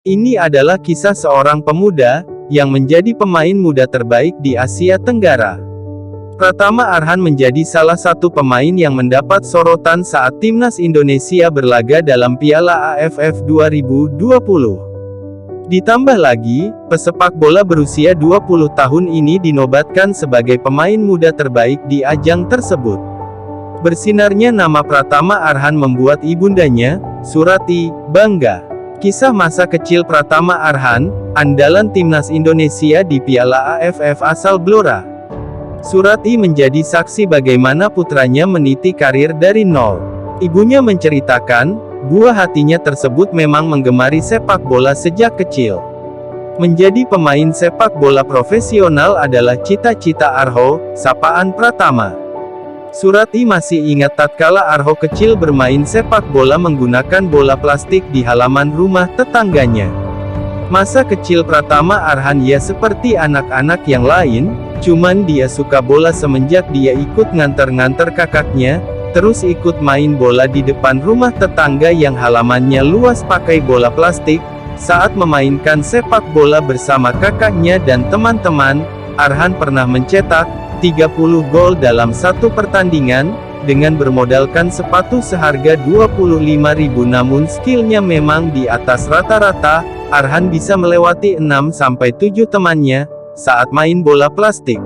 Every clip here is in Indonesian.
Ini adalah kisah seorang pemuda yang menjadi pemain muda terbaik di Asia Tenggara. Pratama Arhan menjadi salah satu pemain yang mendapat sorotan saat timnas Indonesia berlaga dalam Piala AFF 2020. Ditambah lagi, pesepak bola berusia 20 tahun ini dinobatkan sebagai pemain muda terbaik di ajang tersebut. Bersinarnya nama Pratama Arhan membuat ibundanya, Surati, bangga. Kisah masa kecil Pratama Arhan, andalan timnas Indonesia di Piala AFF asal Blora. Surati menjadi saksi bagaimana putranya meniti karir dari nol. Ibunya menceritakan, buah hatinya tersebut memang menggemari sepak bola sejak kecil. Menjadi pemain sepak bola profesional adalah cita-cita Arho, sapaan Pratama. Surati masih ingat tatkala Arho kecil bermain sepak bola menggunakan bola plastik di halaman rumah tetangganya. Masa kecil Pratama Arhan ya seperti anak-anak yang lain, cuman dia suka bola semenjak dia ikut nganter-nganter kakaknya, terus ikut main bola di depan rumah tetangga yang halamannya luas pakai bola plastik. Saat memainkan sepak bola bersama kakaknya dan teman-teman, Arhan pernah mencetak 30 gol dalam satu pertandingan, dengan bermodalkan sepatu seharga 25.000 namun skillnya memang di atas rata-rata, Arhan bisa melewati 6-7 temannya, saat main bola plastik.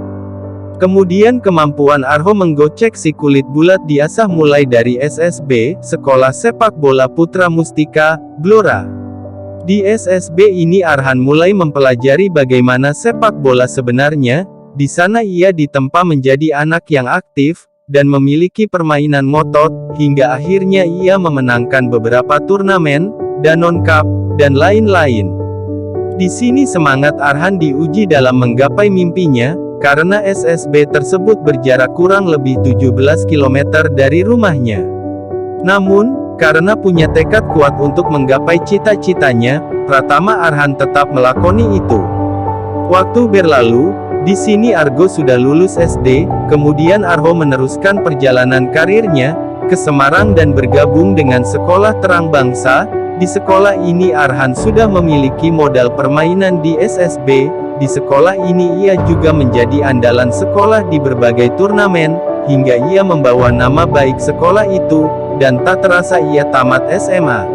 Kemudian kemampuan Arho menggocek si kulit bulat diasah mulai dari SSB, Sekolah Sepak Bola Putra Mustika, Blora. Di SSB ini Arhan mulai mempelajari bagaimana sepak bola sebenarnya. Di sana ia ditempa menjadi anak yang aktif, dan memiliki permainan ngotot, hingga akhirnya ia memenangkan beberapa turnamen, Danone Cup, dan lain-lain. Di sini semangat Arhan diuji dalam menggapai mimpinya, karena SSB tersebut berjarak kurang lebih 17 km dari rumahnya. Namun, karena punya tekad kuat untuk menggapai cita-citanya, Pratama Arhan tetap melakoni itu. Waktu berlalu, di sini Argo sudah lulus SD, kemudian Arho meneruskan perjalanan karirnya ke Semarang dan bergabung dengan Sekolah Terang Bangsa. Di sekolah ini Arhan sudah memiliki modal permainan di SSB. Di sekolah ini ia juga menjadi andalan sekolah di berbagai turnamen, hingga ia membawa nama baik sekolah itu, dan tak terasa ia tamat SMA.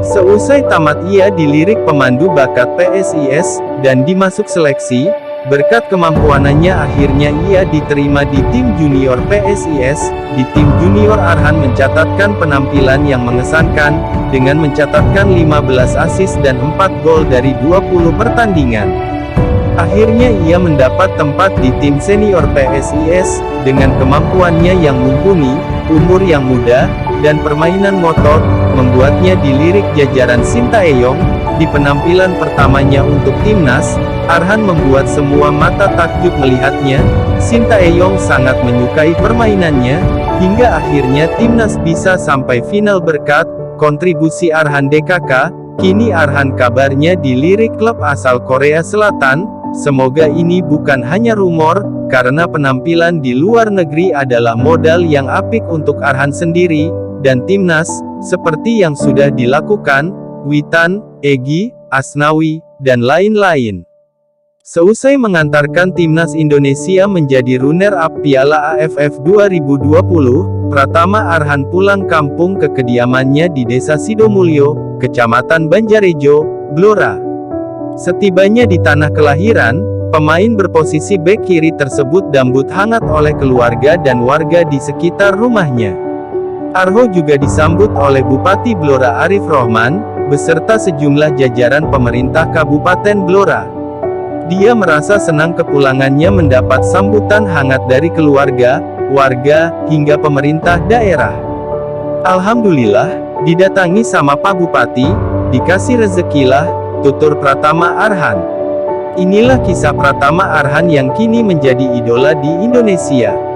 Seusai tamat ia dilirik pemandu bakat PSIS, dan dimasuk seleksi. Berkat kemampuannya akhirnya ia diterima di tim junior PSIS. Di tim junior Arhan mencatatkan penampilan yang mengesankan, dengan mencatatkan 15 assist dan 4 gol dari 20 pertandingan. Akhirnya ia mendapat tempat di tim senior PSIS, dengan kemampuannya yang mumpuni, umur yang muda, dan permainan ngotot, membuatnya dilirik jajaran Sintayong. Di penampilan pertamanya untuk timnas, Arhan membuat semua mata takjub melihatnya. Sintayong sangat menyukai permainannya, hingga akhirnya timnas bisa sampai final berkat kontribusi Arhan DKK. Kini Arhan kabarnya dilirik klub asal Korea Selatan. Semoga ini bukan hanya rumor, karena penampilan di luar negeri adalah modal yang apik untuk Arhan sendiri dan timnas, seperti yang sudah dilakukan Witan, Egy, Asnawi, dan lain-lain. Seusai mengantarkan timnas Indonesia menjadi runner-up Piala AFF 2020, Pratama Arhan pulang kampung ke kediamannya di Desa Sidomulyo, Kecamatan Banjarejo, Blora. Setibanya di tanah kelahiran, pemain berposisi bek kiri tersebut disambut hangat oleh keluarga dan warga di sekitar rumahnya. Arho juga disambut oleh Bupati Blora Arif Rohman, beserta sejumlah jajaran pemerintah Kabupaten Blora. Dia merasa senang kepulangannya mendapat sambutan hangat dari keluarga, warga, hingga pemerintah daerah. Alhamdulillah, didatangi sama Pak Bupati, dikasih rezekilah, tutur Pratama Arhan. Inilah kisah Pratama Arhan yang kini menjadi idola di Indonesia.